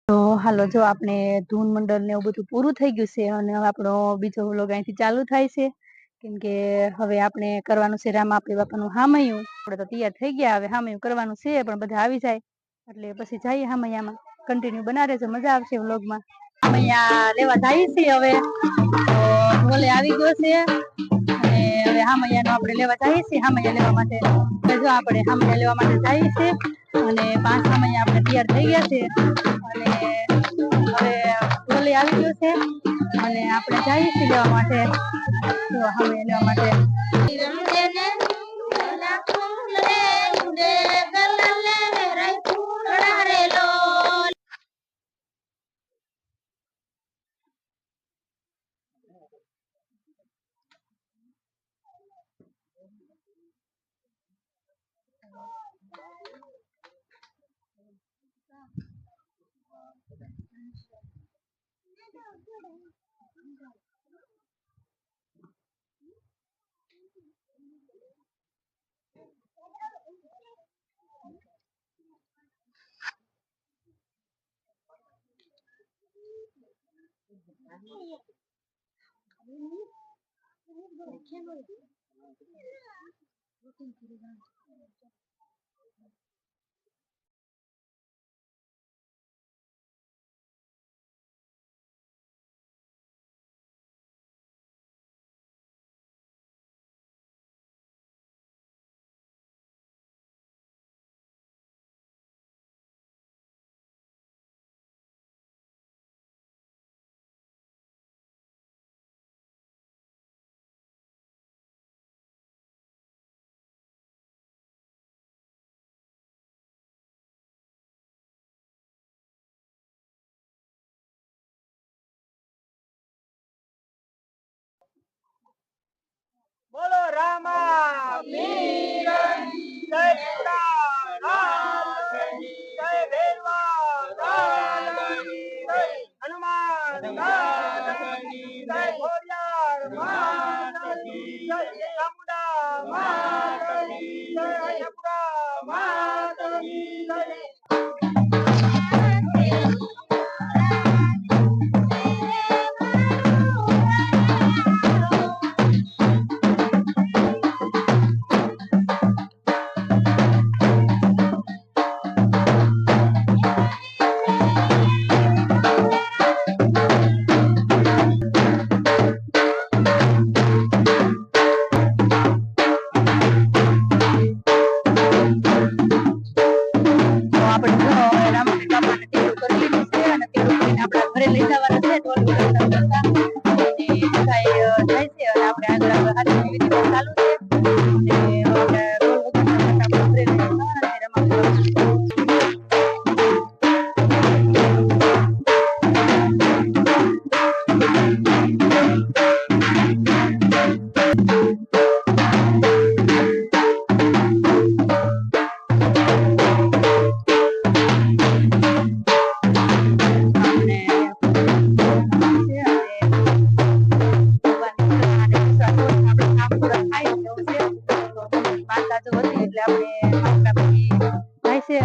તો હાલો જો આપણે ધૂન મંડળ ને એવું બધું પૂરું થઈ ગયું છે અને હવે આપણો બીજો વ્લોગ અહીંથી ચાલુ થાય છે કેમ કે હવે આપણે કરવાનું છે રામાપીર બાપાનું હામૈયું. આપણે તો તૈયાર થઈ ગયા, હવે હામૈયું કરવાનું છે પણ બધા આવી જાય એટલે પછી જઈએ હામૈયામાં. કન્ટિન્યુ બના રહેજો, મજા આવશે વ્લોગમાં. હામૈયા લેવા જાય છે હવે તો ઢોલે આવી ગયો છે અને હવે હામૈયાનો આપણે લેવા જઈએ છીએ. હામૈયા લેવા માટે જો આપણે હામૈયા લેવા માટે જઈએ છીએ અને 5 હામૈયા આપણે તૈયાર થઈ ગયા છે અને હવે ઢોલે આવી ગયો છે અને આપણે જઈએ છીએ લેવા માટે, તો હામૈયા લેવા માટે. બોલો રામા પીર જય રામ જય ભેરવા જય હનુમાન જય ખોડિયાર જય ચામુંડા જય અયપુરા જય ઘરે લઈ જવાના છે ઢોલ કરતા જાય છે અને આપણે આગળ હાથની વિધિ ચાલુ છે અને ઢોલ વગાડતા ઘરે લઈ જવાના છે રમા.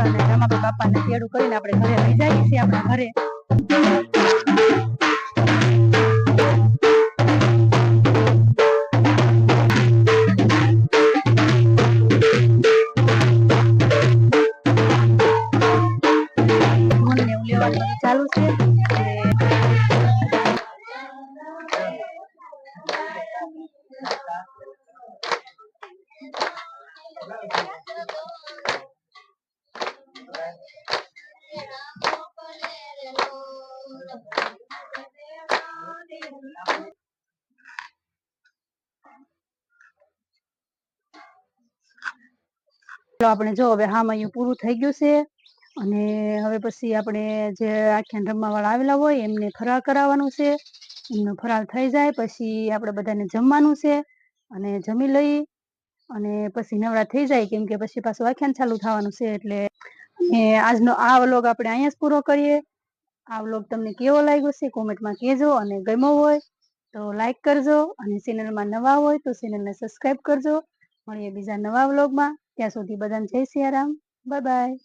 અને રમાપીર બાપાને તેડું કરીને આપણે ઘરે લઈ જઈએ છીએ આપણા ઘરે. ચાલુ છે આપણે જો હવે હામૈયું પૂરું થઈ ગયું છે અને હવે પછી આપણે જે આખ્યાન રમવા વાળા આવેલા હોય એમને ફરાળ કરાવવાનું છે. એમનો ફરાળ થઈ જાય પછી આપણે બધાને જમવાનું છે અને જમી લઈ અને પછી નવરા થઈ જાય કેમ કે પછી પાછું આખ્યાન ચાલુ થવાનું છે. એટલે આજનો આ વ્લોગ આપણે અહીંયા જ પૂરો કરીએ. આ વ્લોગ તમને કેવો લાગ્યો છે કોમેન્ટમાં કહેજો અને ગમ્યો હોય તો લાઈક કરજો અને ચેનલમાં નવા હોય તો ચેનલને સબસ્ક્રાઈબ કરજો. મળીએ બીજા નવા વ્લોગમાં. ત્યાં સુધી બધાને જય સિયારામ. Bye bye.